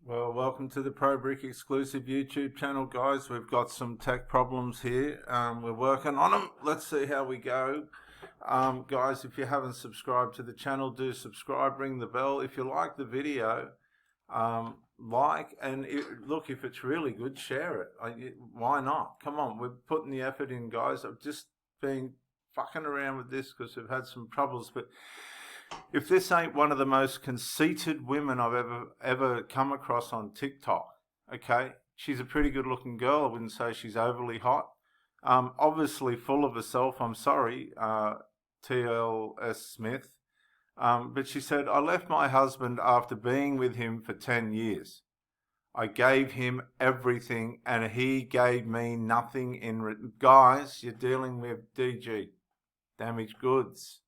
Well, welcome to the Pro Brick exclusive YouTube channel, guys. We've got some tech problems here. We're working on them. Let's see how we go. Guys, if you haven't subscribed to the channel, do subscribe, ring the bell. If you like the video, look, if it's really good, share it. Why not? Come on, we're putting the effort in, guys. I've just been fucking around with this because we've had some troubles, but if this ain't one of the most conceited women I've ever come across on TikTok, okay? She's a pretty good looking girl. I wouldn't say she's overly hot. Obviously full of herself. I'm sorry, TLS Smith. But she said, I left my husband after being with him for 10 years. I gave him everything and he gave me nothing in return. Guys, you're dealing with DG, damaged goods.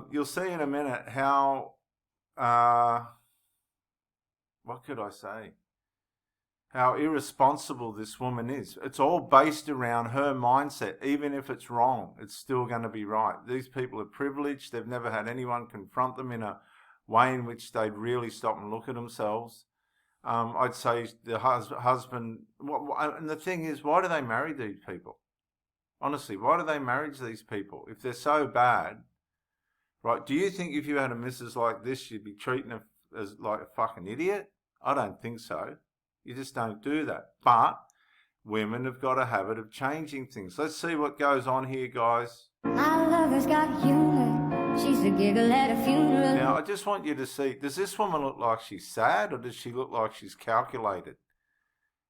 You'll see in a minute how, what could I say? How irresponsible this woman is. It's all based around her mindset. Even if it's wrong, it's still going to be right. These people are privileged. They've never had anyone confront them in a way in which they'd really stop and look at themselves. I'd say the husband, and the thing is, why do they marry these people? Honestly, why do they marry these people? If they're so bad, right, do you think if you had a missus like this, you'd be treating her as like a fucking idiot? I don't think so. You just don't do that. But women have got a habit of changing things. Let's see what goes on here, guys. My lover's got humor. She's a giggle at a funeral. Now, I just want you to see, does this woman look like she's sad or does she look like she's calculated?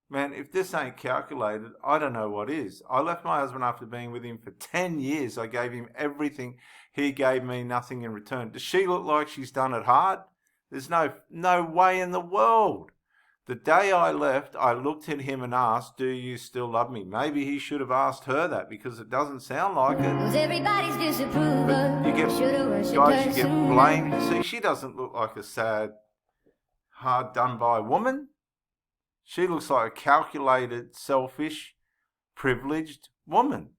Man, if this ain't calculated, I don't know what is. I left my husband after being with him for 10 years. I gave him everything. He gave me nothing in return. Does she look like she's done it hard? There's no way in the world. The day I left, I looked at him and asked, do you still love me? Maybe he should have asked her that because it doesn't sound like it. Was everybody's disapproval. But you get, guys, you get blamed. See, she doesn't look like a sad, hard done by woman. She looks like a calculated, selfish, privileged woman.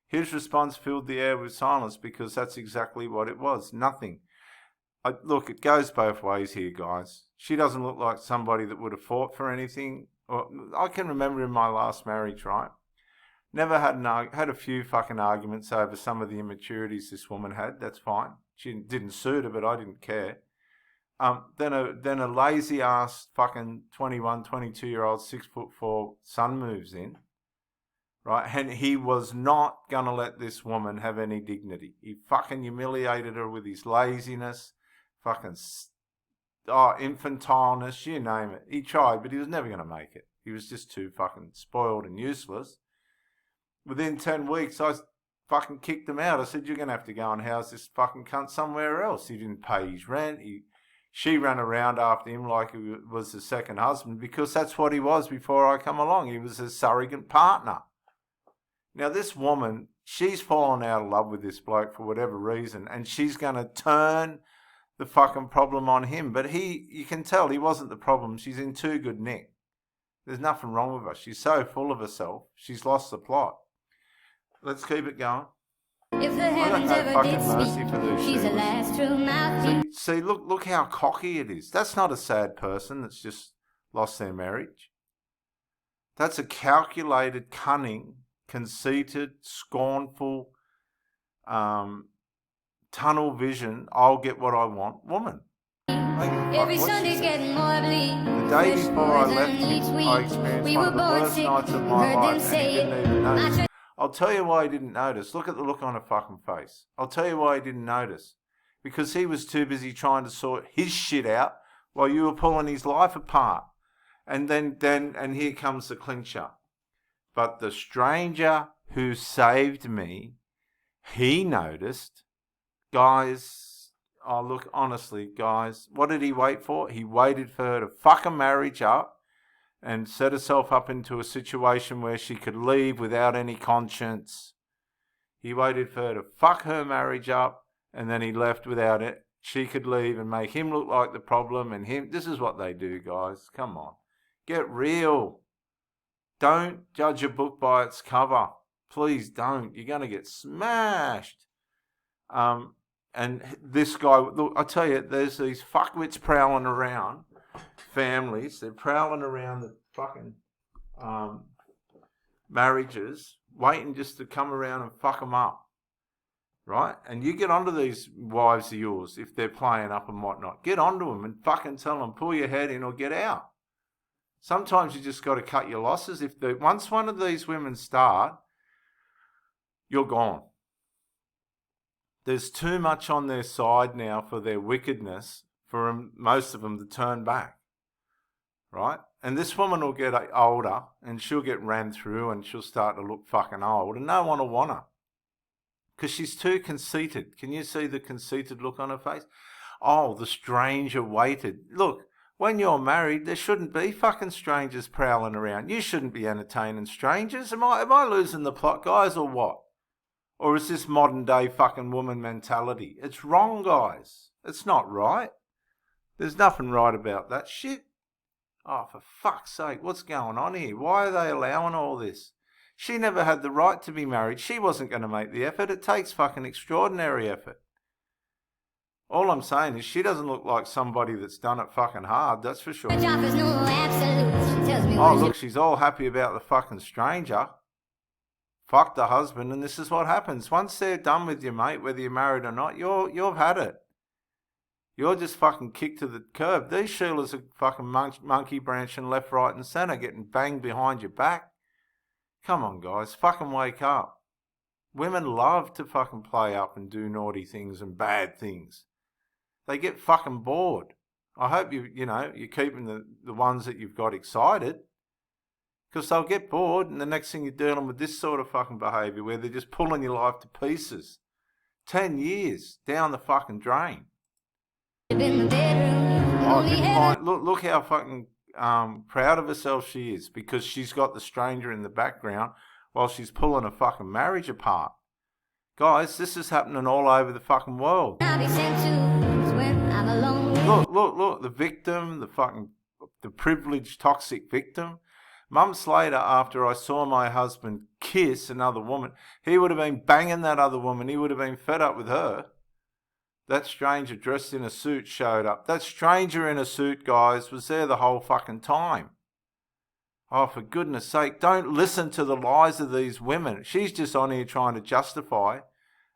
His response filled the air with silence because that's exactly what it was. Nothing. Look, it goes both ways here, guys. She doesn't look like somebody that would have fought for anything. I can remember in my last marriage, right? Never had a few fucking arguments over some of the immaturities this woman had. That's fine. She didn't suit her, but I didn't care. Then a lazy ass fucking 21, 22-year-old 6'4" son moves in, right? And he was not gonna let this woman have any dignity. He fucking humiliated her with his laziness, fucking infantileness, you name it. He tried, but he was never gonna make it. He was just too fucking spoiled and useless. Within 10 weeks, I fucking kicked him out. I said, you're gonna have to go and house this fucking cunt somewhere else. He didn't pay his rent. She ran around after him like he was the second husband because that's what he was before I come along. He was a surrogate partner. Now, this woman, she's fallen out of love with this bloke for whatever reason, and she's going to turn the fucking problem on him. But you can tell he wasn't the problem. She's in too good nick. There's nothing wrong with her. She's so full of herself. She's lost the plot. Let's keep it going. If the heavens ever did speak, she's the last true mouthpiece. See, look how cocky it is. That's not a sad person that's just lost their marriage. That's a calculated, cunning, conceited, scornful, tunnel vision, I'll get what I want woman. Every Sunday's getting more bleak. The day before I left him, I experienced one of the worst nights of my life, and he didn't even notice. I'll tell you why he didn't notice. Look at the look on her fucking face. I'll tell you why he didn't notice. Because he was too busy trying to sort his shit out while you were pulling his life apart. And and here comes the clincher. But the stranger who saved me, he noticed. Guys, oh look, honestly, guys, what did he wait for? He waited for her to fuck a marriage up and set herself up into a situation where she could leave without any conscience. He waited for her to fuck her marriage up, and then he left without it. She could leave and make him look like the problem, and him. This is what they do, guys. Come on. Get real. Don't judge a book by its cover. Please don't. You're going to get smashed. And this guy, look, I tell you, there's these fuckwits prowling around families. They're prowling around the fucking marriages, waiting just to come around and fuck them up. Right? And you get onto these wives of yours if they're playing up and whatnot. Get onto them and fucking tell them, pull your head in or get out. Sometimes you just got to cut your losses. Once one of these women start, you're gone. There's too much on their side now for their wickedness for most of them to turn back. Right? And this woman will get older and she'll get ran through and she'll start to look fucking old and no one will want her. Because she's too conceited. Can you see the conceited look on her face? Oh, the stranger waited. Look, when you're married, there shouldn't be fucking strangers prowling around. You shouldn't be entertaining strangers. Am I losing the plot, guys, or what? Or is this modern day fucking woman mentality? It's wrong, guys. It's not right. There's nothing right about that shit. Oh, for fuck's sake, what's going on here? Why are they allowing all this? She never had the right to be married. She wasn't going to make the effort. It takes fucking extraordinary effort. All I'm saying is she doesn't look like somebody that's done it fucking hard, that's for sure. Oh, look, she's all happy about the fucking stranger. Fuck the husband, and this is what happens. Once they're done with you, mate, whether you're married or not, you've had it. You're just fucking kicked to the curb. These Sheilas are fucking monkey branching left, right and centre, getting banged behind your back. Come on, guys, fucking wake up. Women love to fucking play up and do naughty things and bad things. They get fucking bored. I hope you're keeping the ones that you've got excited. Because they'll get bored and the next thing you're dealing with this sort of fucking behaviour where they're just pulling your life to pieces. 10 years down the fucking drain. Look how fucking proud of herself she is because she's got the stranger in the background while she's pulling a fucking marriage apart. Guys, this is happening all over the fucking world. Look, the victim, the privileged toxic victim. Months later, after I saw my husband kiss another woman, he would have been banging that other woman. He would have been fed up with her. That stranger dressed in a suit showed up. That stranger in a suit, guys, was there the whole fucking time. Oh, for goodness sake, don't listen to the lies of these women. She's just on here trying to justify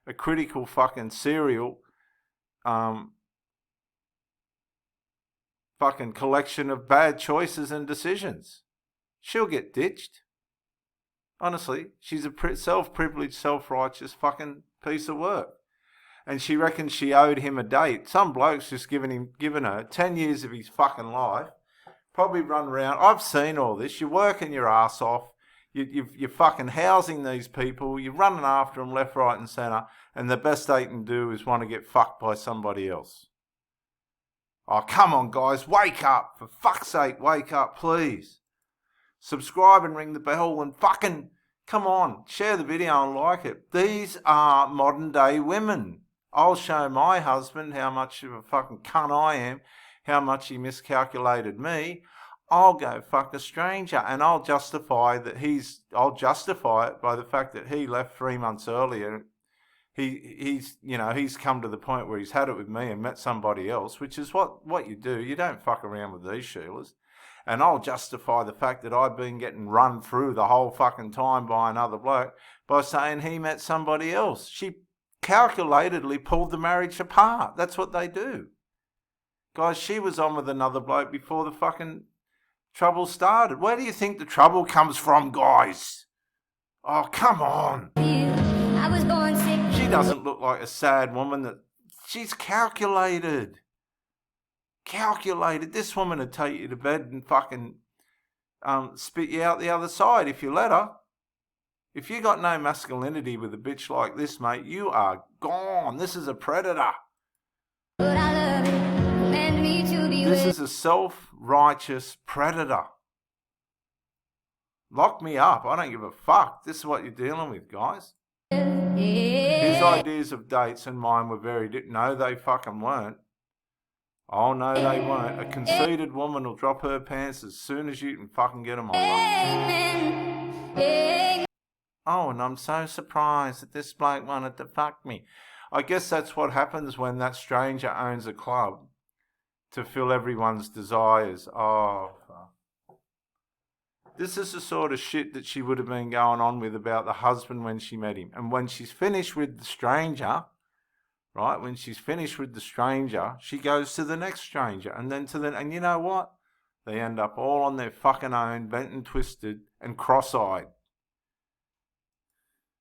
a critical fucking serial fucking collection of bad choices and decisions. She'll get ditched. Honestly, she's a self-privileged, self-righteous fucking piece of work. And she reckons she owed him a date. Some bloke's just given her 10 years of his fucking life. Probably run around. I've seen all this. You're working your ass off. You're fucking housing these people. You're running after them left, right and centre. And the best they can do is want to get fucked by somebody else. Oh, come on, guys. Wake up. For fuck's sake, wake up, please. Subscribe and ring the bell and fucking, come on, share the video and like it. These are modern day women. I'll show my husband how much of a fucking cunt I am, how much he miscalculated me. I'll go fuck a stranger and I'll justify it by the fact that he left 3 months earlier. He's come to the point where he's had it with me and met somebody else, which is what you do. You don't fuck around with these Sheilas. And I'll justify the fact that I've been getting run through the whole fucking time by another bloke by saying he met somebody else. She calculatedly pulled the marriage apart. That's what they do. Guys, she was on with another bloke before the fucking trouble started. Where do you think the trouble comes from, guys? Oh, come on. I was born sick. She doesn't look like a sad woman. She's calculated. This woman would take you to bed and fucking spit you out the other side if you let her. If you got no masculinity with a bitch like this, mate, you are gone. This is a predator. This is a self-righteous predator. Lock me up. I don't give a fuck. This is what you're dealing with, guys. His ideas of dates and mine were very different. No, they fucking weren't. Oh, no, they won't. A conceited woman will drop her pants as soon as you can fucking get them on. Oh, and I'm so surprised that this bloke wanted to fuck me. I guess that's what happens when that stranger owns a club to fill everyone's desires. Oh, fuck. This is the sort of shit that she would have been going on with about the husband when she met him. And when she's finished with the stranger, right, when she's finished with the stranger, she goes to the next stranger. And then to the... And you know what? They end up all on their fucking own, bent and twisted and cross-eyed.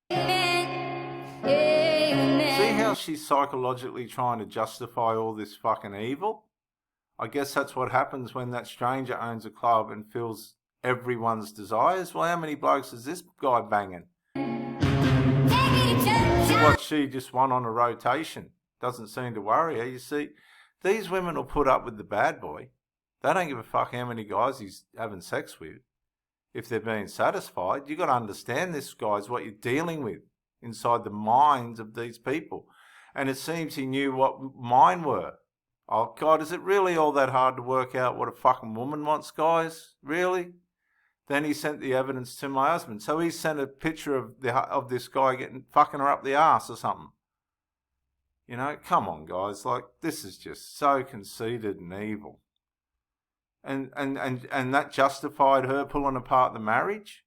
See how she's psychologically trying to justify all this fucking evil? I guess that's what happens when that stranger owns a club and fills everyone's desires. Well, how many blokes is this guy banging? What, she just won on a rotation? Doesn't seem to worry her. You see, these women will put up with the bad boy. They don't give a fuck how many guys he's having sex with. If they're being satisfied, you've got to understand this, guys, what you're dealing with inside the minds of these people. And it seems he knew what mine were. Oh, God, is it really all that hard to work out what a fucking woman wants, guys? Really? Then he sent the evidence to my husband. So he sent a picture of this guy fucking her up the arse or something. You know, come on, guys. Like, this is just so conceited and evil. And that justified her pulling apart the marriage?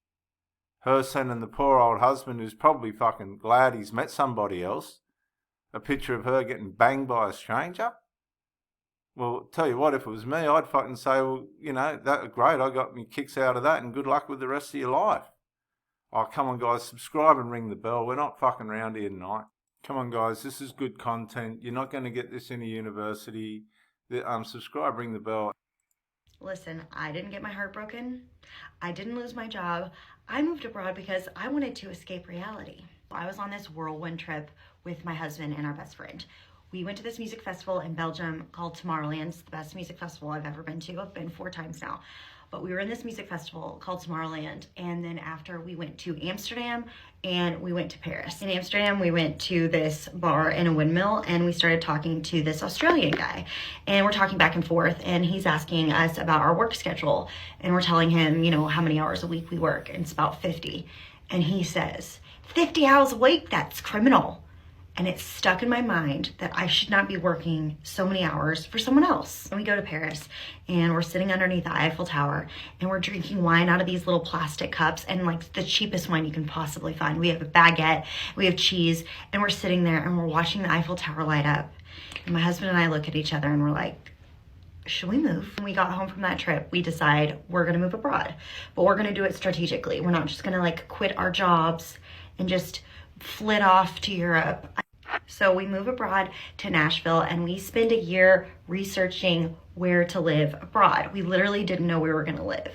Her sending the poor old husband, who's probably fucking glad he's met somebody else, a picture of her getting banged by a stranger? Well, tell you what, if it was me, I'd fucking say, well, you know, that was great. I got me kicks out of that and good luck with the rest of your life. Oh, come on, guys, subscribe and ring the bell. We're not fucking around here tonight. Come on, guys, this is good content. You're not going to get this in a university. Subscribe, ring the bell. Listen, I didn't get my heart broken. I didn't lose my job. I moved abroad because I wanted to escape reality. I was on this whirlwind trip with my husband and our best friend. We went to this music festival in Belgium called Tomorrowland. It's the best music festival I've ever been to. I've been 4 times now. But we were in this music festival called Tomorrowland. And then after we went to Amsterdam and we went to Paris. In Amsterdam, we went to this bar in a windmill and we started talking to this Australian guy. And we're talking back and forth and he's asking us about our work schedule. And we're telling him, you know, how many hours a week we work. And it's about 50. And he says, 50 hours a week? That's criminal. And it stuck in my mind that I should not be working so many hours for someone else. And we go to Paris and we're sitting underneath the Eiffel Tower and we're drinking wine out of these little plastic cups and like the cheapest wine you can possibly find. We have a baguette, we have cheese, and we're sitting there and we're watching the Eiffel Tower light up. And my husband and I look at each other and we're like, should we move? When we got home from that trip, we decide we're gonna move abroad, but we're gonna do it strategically. We're not just gonna like quit our jobs and just flit off to Europe. So we move abroad to Nashville and we spend a year researching where to live abroad. We literally didn't know where we were going to live.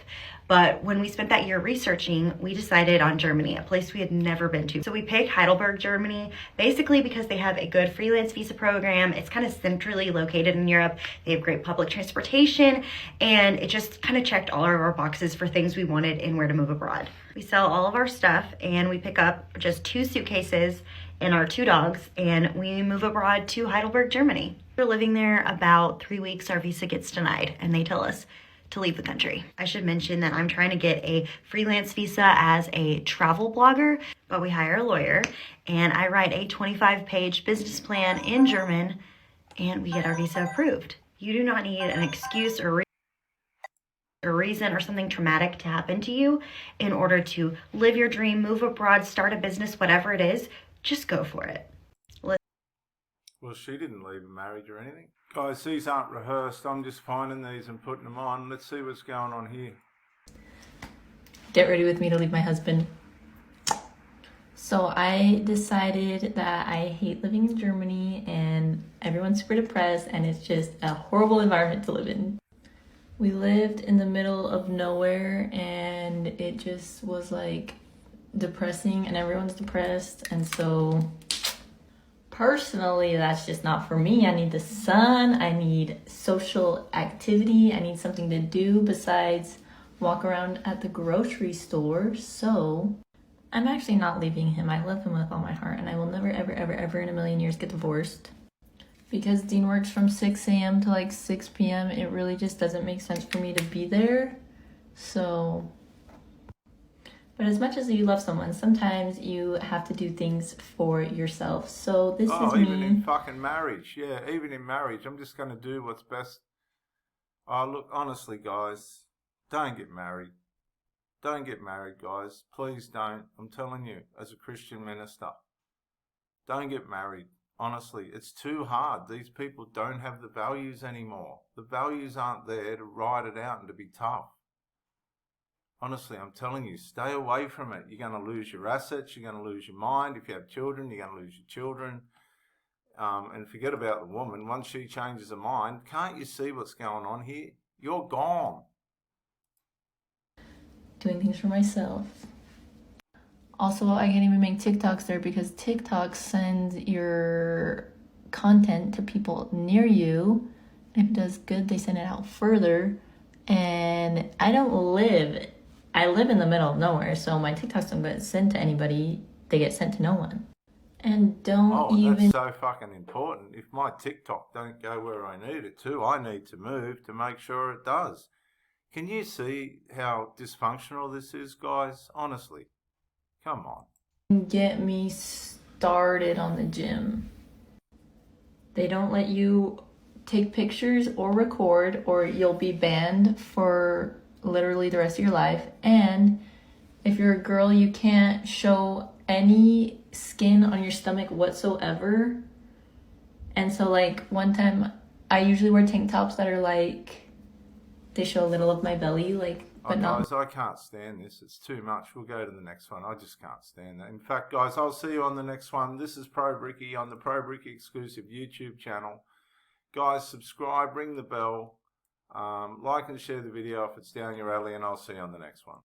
But when we spent that year researching, we decided on Germany, a place we had never been to. So we picked Heidelberg, Germany, basically because they have a good freelance visa program. It's kind of centrally located in Europe. They have great public transportation, and it just kind of checked all of our boxes for things we wanted and where to move abroad. We sell all of our stuff and we pick up just 2 suitcases and our 2 dogs, and we move abroad to Heidelberg, Germany. We're living there about 3 weeks, our visa gets denied, and they tell us to leave the country. I should mention that I'm trying to get a freelance visa as a travel blogger, but we hire a lawyer, and I write a 25-page business plan in German, and we get our visa approved. You do not need an excuse or reason or something traumatic to happen to you in order to live your dream, move abroad, start a business, whatever it is. Just go for it. Well, she didn't leave a marriage or anything. Guys, these aren't rehearsed. I'm just finding these and putting them on. Let's see what's going on here. Get ready with me to leave my husband. So I decided that I hate living in Germany and everyone's super depressed and it's just a horrible environment to live in. We lived in the middle of nowhere and it just was like depressing and everyone's depressed, and so personally that's just not for me. I need the sun, I need social activity, I need something to do besides walk around at the grocery store. So I'm actually not leaving him. I love him with all my heart and I will never ever in a million years get divorced. Because Dean works from 6 a.m. to like 6 p.m. it really just doesn't make sense for me to be there. So but as much as you love someone, sometimes you have to do things for yourself. So this is me. Even in fucking marriage. Yeah, even in marriage, I'm just going to do what's best Oh, look, honestly, guys, don't get married. Don't get married, guys. Please don't. I'm telling you, as a Christian minister, don't get married. Honestly, it's too hard. These people don't have the values anymore. The values aren't there to ride it out and to be tough. Honestly, I'm telling you, stay away from it. You're going to lose your assets. You're going to lose your mind. If you have children, you're going to lose your children. And forget about the woman. Once she changes her mind, can't you see what's going on here? You're gone. Doing things for myself. Also, I can't even make TikToks there because TikTok sends your content to people near you. If it does good, they send it out further. And I live in the middle of nowhere, so my TikToks don't get sent to anybody. They get sent to no one. And That's so fucking important. If my TikTok don't go where I need it to, I need to move to make sure it does. Can you see how dysfunctional this is, guys? Honestly. Come on. Get me started on the gym. They don't let you take pictures or record, or you'll be banned for literally the rest of your life. And if you're a girl, you can't show any skin on your stomach whatsoever. And so, like, one time, I usually wear tank tops that are like, they show a little of my belly, like, but guys, I can't stand this. It's too much. We'll go to the next one. I just can't stand that. In fact, guys, I'll see you on the next one. This is Pro Bricky on the Pro Bricky exclusive YouTube channel. Guys, subscribe, ring the bell, like and share the video if it's down your alley, and I'll see you on the next one.